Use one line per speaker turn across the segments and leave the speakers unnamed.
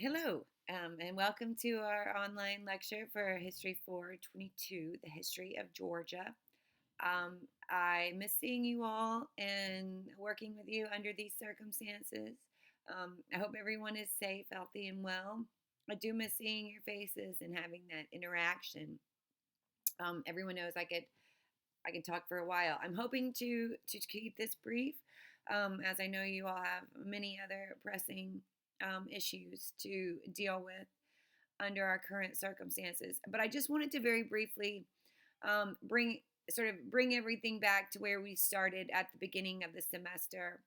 Hello, and welcome to our online lecture for History 422, the history of Georgia. I miss seeing you all and working with you under these circumstances. I hope everyone is safe, healthy, and well. I do miss seeing your faces and having that interaction. Everyone knows I could talk for a while. I'm hoping to keep this brief, as I know you all have many other pressing issues to deal with under our current circumstances. But I just wanted to very briefly bring everything back to where we started at the beginning of the semester,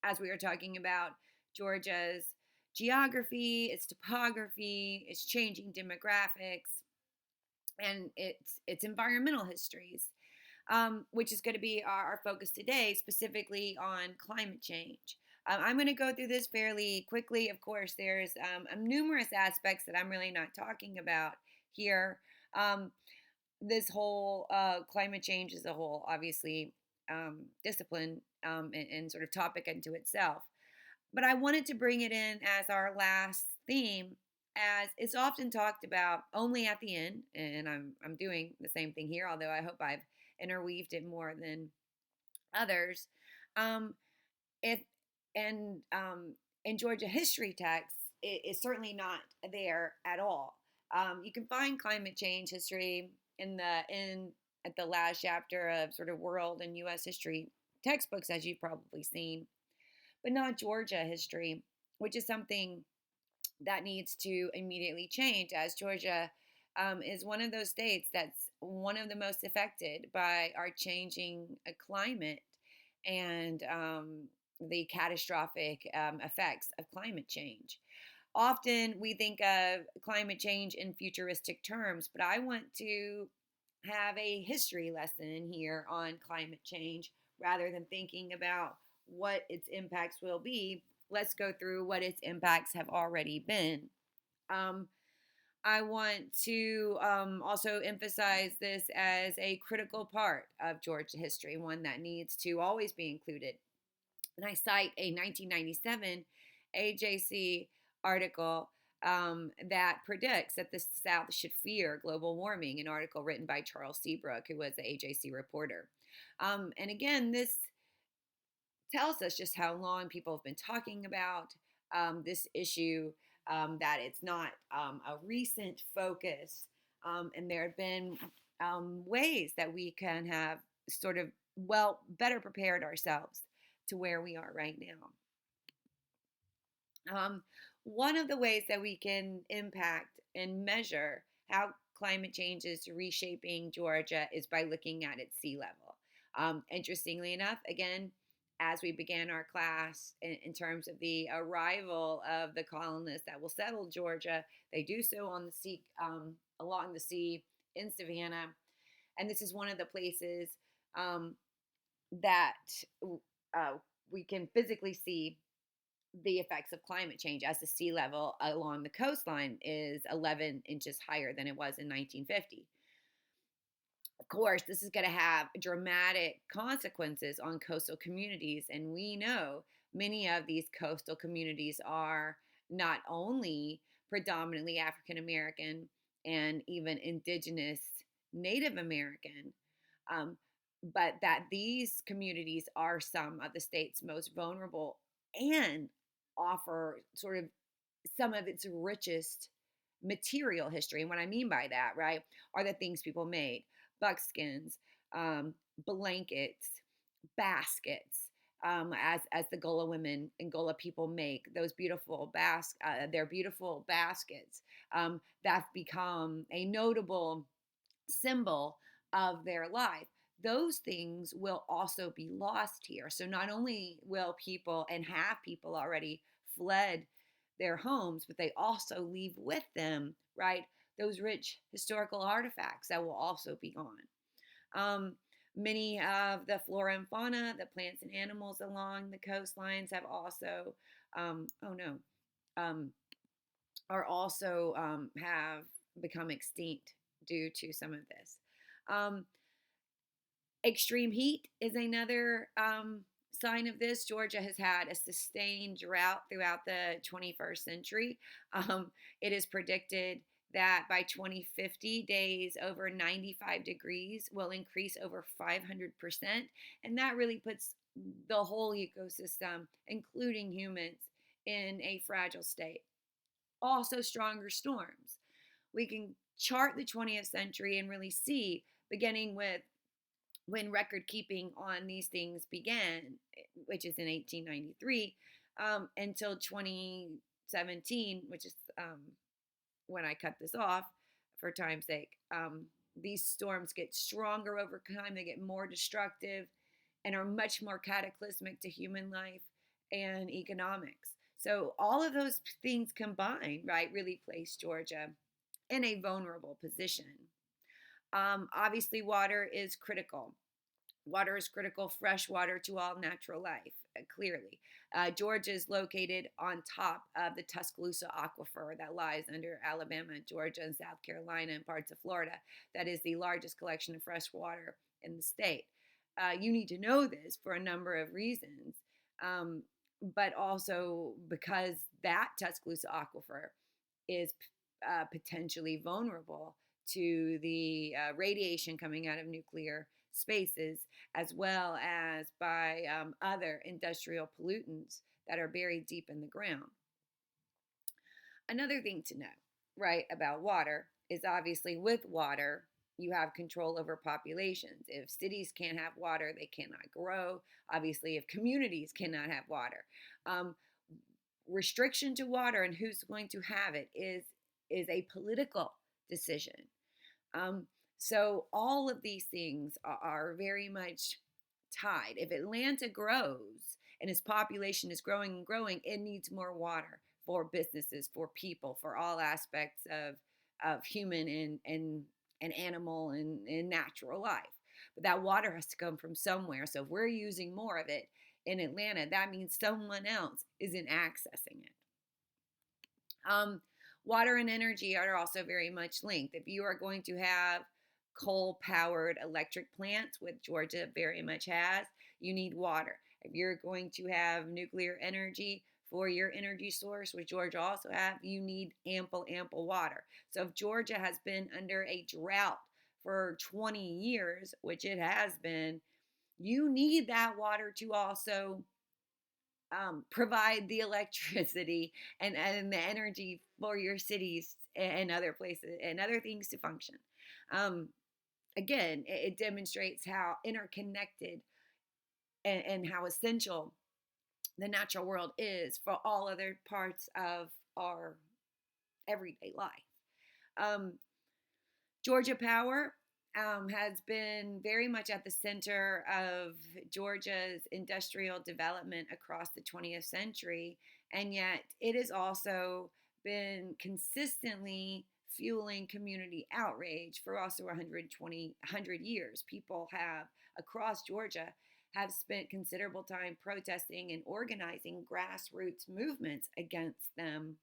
as we were talking about Georgia's geography, its topography, its changing demographics, and its environmental histories, which is going to be our focus today, specifically on climate change. I'm going to go through this fairly quickly. Of course, there's numerous aspects that I'm really not talking about here. This whole climate change as a whole, obviously, discipline and sort of topic unto itself. But I wanted to bring it in as our last theme, as it's often talked about only at the end, and I'm doing the same thing here, although I hope I've interweaved it more than others. Um, if and In Georgia history texts, it is certainly not there at all. You can find climate change history in at the last chapter of sort of world and U.S. history textbooks, as you've probably seen, but not Georgia history, which is something that needs to immediately change, as Georgia is one of those states that's one of the most affected by our changing climate and the catastrophic effects of climate change. Often we think of climate change in futuristic terms, but I want to have a history lesson in here on climate change rather than thinking about what its impacts will be. Let's go through what its impacts have already been. Um, I want to also emphasize this as a critical part of Georgia history, one that needs to always be included. And I cite a 1997 AJC article that predicts that the South should fear global warming, an article written by Charles Seabrook, who was the AJC reporter. And again, this tells us just how long people have been talking about this issue, that it's not a recent focus. And there have been ways that we can have sort of, better prepared ourselves to where we are right now. One of the ways that we can impact and measure how climate change is reshaping Georgia is by looking at its sea level. Interestingly enough, again, as we began our class in terms of the arrival of the colonists that will settle Georgia, they do so on the sea, along the sea in Savannah, and this is one of the places um, that uh, we can physically see the effects of climate change, as the sea level along the coastline is 11 inches higher than it was in 1950. Of course, this is going to have dramatic consequences on coastal communities, and we know many of these coastal communities are not only predominantly African American and even indigenous Native American, um, but that these communities are some of the state's most vulnerable and offer sort of some of its richest material history. And what I mean by that, right, are the things people made: buckskins, blankets, baskets. As the Gullah women and Gullah people make those beautiful their beautiful baskets that become a notable symbol of their life. Those things will also be lost here. So not only will people, and have people already, fled their homes, but they also leave with them, right, those rich historical artifacts that will also be gone. Many of the flora and fauna, the plants and animals along the coastlines have also, oh no, um, are also have become extinct due to some of this. Um, Extreme heat is another sign of this, Georgia has had a sustained drought throughout the 21st century. Um, it is predicted that by 2050, days over 95 degrees will increase over 500%. And that really puts the whole ecosystem, including humans, in a fragile state. Also, stronger storms. We can chart the 20th century and really see, beginning with when record keeping on these things began, which is in 1893, until 2017, which is when I cut this off for time's sake. These storms get stronger over time, they get more destructive, and are much more cataclysmic to human life and economics. So, all of those things combined, right, really place Georgia in a vulnerable position. Obviously, water is critical. Water is critical, fresh water to all natural life, clearly. Georgia is located on top of the Tuscaloosa Aquifer that lies under Alabama, Georgia, and South Carolina and parts of Florida. That is the largest collection of fresh water in the state. You need to know this for a number of reasons, um, but also because that Tuscaloosa Aquifer is potentially vulnerable to the radiation coming out of nuclear spaces, as well as by other industrial pollutants that are buried deep in the ground. Another thing to know, right, about water is obviously with water, you have control over populations. If cities can't have water, they cannot grow. Obviously, if communities cannot have water, um, restriction to water and who's going to have it is a political decision. Um, so all of these things are very much tied. If Atlanta grows and its population is growing and growing, it needs more water for businesses, for people, for all aspects of human and animal and natural life. But that water has to come from somewhere. So if we're using more of it in Atlanta, that means someone else isn't accessing it. Um, Water and energy are also very much linked. If you are going to have coal powered electric plants, which Georgia very much has, you need water. If you're going to have nuclear energy for your energy source, which Georgia also have, you need ample water. So if Georgia has been under a drought for 20 years, which it has been, you need that water to also provide the electricity and the energy for your cities and other places and other things to function. Um, Again, it demonstrates how interconnected and how essential the natural world is for all other parts of our everyday life. Um, Georgia Power has been very much at the center of Georgia's industrial development across the 20th century, and yet it has also been consistently fueling community outrage for also 100 years. People have across Georgia have spent considerable time protesting and organizing grassroots movements against them,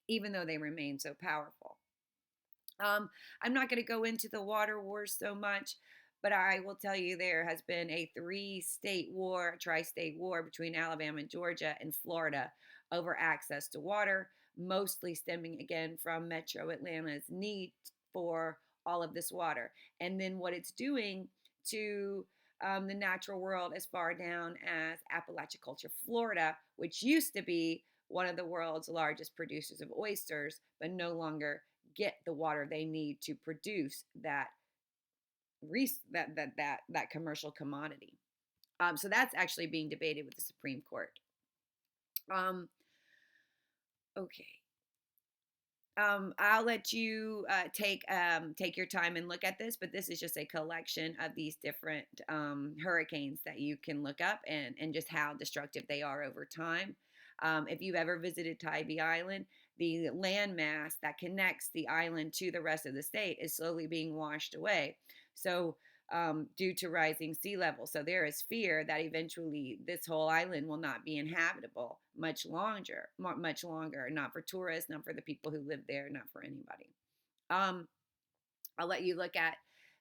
even though they remain so powerful. I'm not going to go into the water wars so much, but I will tell you there has been a three-state war, tri-state war between Alabama and Georgia and Florida over access to water, mostly stemming again from Metro Atlanta's need for all of this water. And then what it's doing to the natural world as far down as Appalachiculture, Florida, which used to be one of the world's largest producers of oysters, but no longer get the water they need to produce that commercial commodity. So that's actually being debated with the Supreme Court. Um, okay. I'll let you take your time and look at this, but this is just a collection of these different hurricanes that you can look up and just how destructive they are over time. If you've ever visited Tybee Island, the landmass that connects the island to the rest of the state is slowly being washed away. So due to rising sea level. So there is fear that eventually this whole island will not be inhabitable much longer, not for tourists, not for the people who live there, not for anybody. I'll let you look at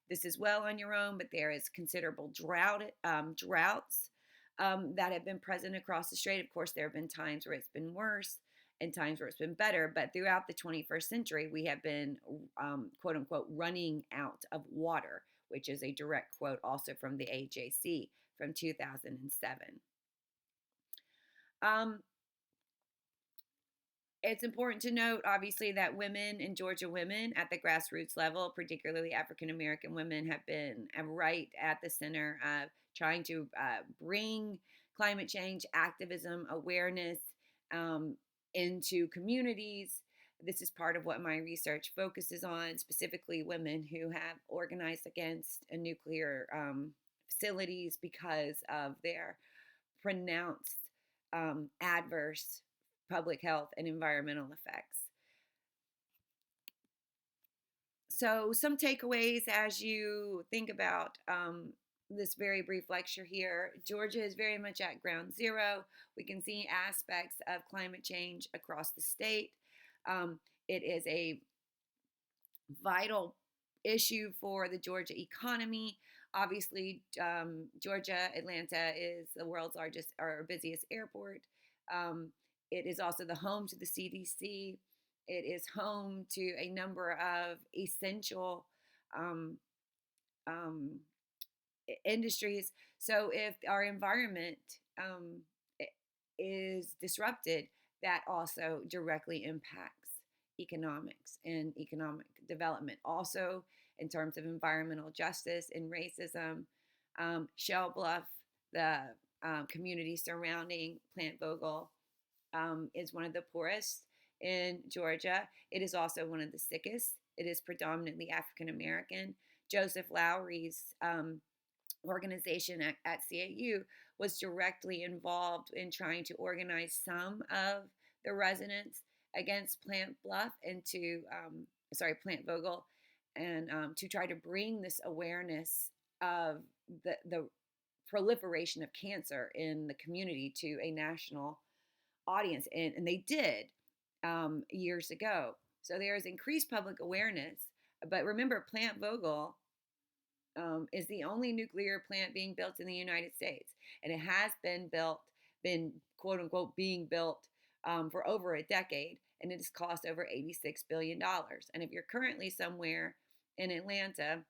this as well on your own, but there is considerable droughts. that have been present across the strait. Of course, there have been times where it's been worse and times where it's been better, but throughout the 21st century, we have been, quote unquote, running out of water, which is a direct quote also from the AJC from 2007. Um, it's important to note, obviously, that women in Georgia, women at the grassroots level, particularly African American women, have been right at the center of trying to bring climate change activism awareness um, into communities. This is part of what my research focuses on, specifically women who have organized against nuclear facilities because of their pronounced adverse public health and environmental effects. So, some takeaways as you think about this very brief lecture here. Georgia is very much at ground zero. We can see aspects of climate change across the state. It is a vital issue for the Georgia economy. Obviously, Georgia, Atlanta is the world's largest or busiest airport. Um, it is also the home to the CDC. It is home to a number of essential um, um, industries. So, if our environment um, is disrupted, that also directly impacts economics and economic development. Also, in terms of environmental justice and racism, Shell Bluff, the community surrounding Plant Vogel, is one of the poorest in Georgia. It is also one of the sickest. It is predominantly African American. Joseph Lowry's organization at CAU was directly involved in trying to organize some of the residents against Plant Bluff and Plant Vogel, and to try to bring this awareness of the proliferation of cancer in the community to a national audience, and they did years ago. So there is increased public awareness. But remember, Plant Vogel is the only nuclear plant being built in the United States, and it has been quote unquote being built for over a decade, and it has cost over $86 billion. And if you're currently somewhere in Atlanta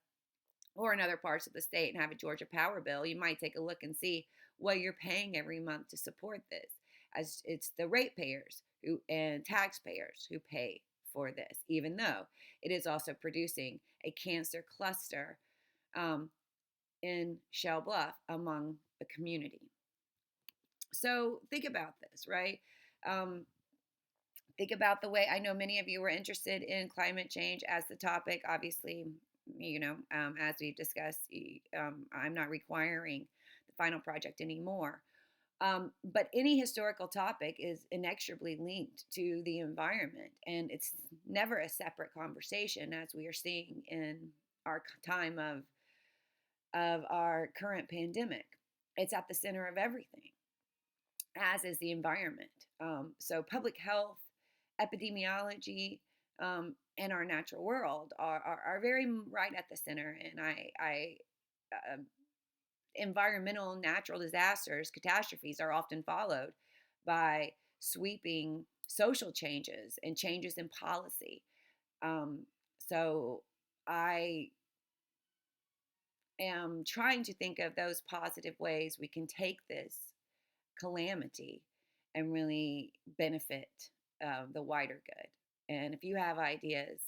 or in other parts of the state and have a Georgia power bill, you might take a look and see what you're paying every month to support this, as it's the ratepayers and taxpayers who pay for this, even though it is also producing a cancer cluster in Shell Bluff among the community. So think about this, right? Think about the way, I know many of you were interested in climate change as the topic. Obviously, as we've discussed, I'm not requiring the final project anymore. But any historical topic is inexorably linked to the environment, and it's never a separate conversation, as we are seeing in our time of our current pandemic. It's at the center of everything, as is the environment. So public health, epidemiology, and our natural world are very right at the center. And environmental natural disasters, catastrophes, are often followed by sweeping social changes and changes in policy. So I am trying to think of those positive ways we can take this calamity and really benefit the wider good. And if you have ideas,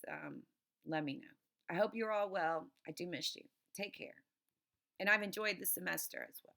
let me know. I hope you're all well. I do miss you. Take care. And I've enjoyed the semester as well.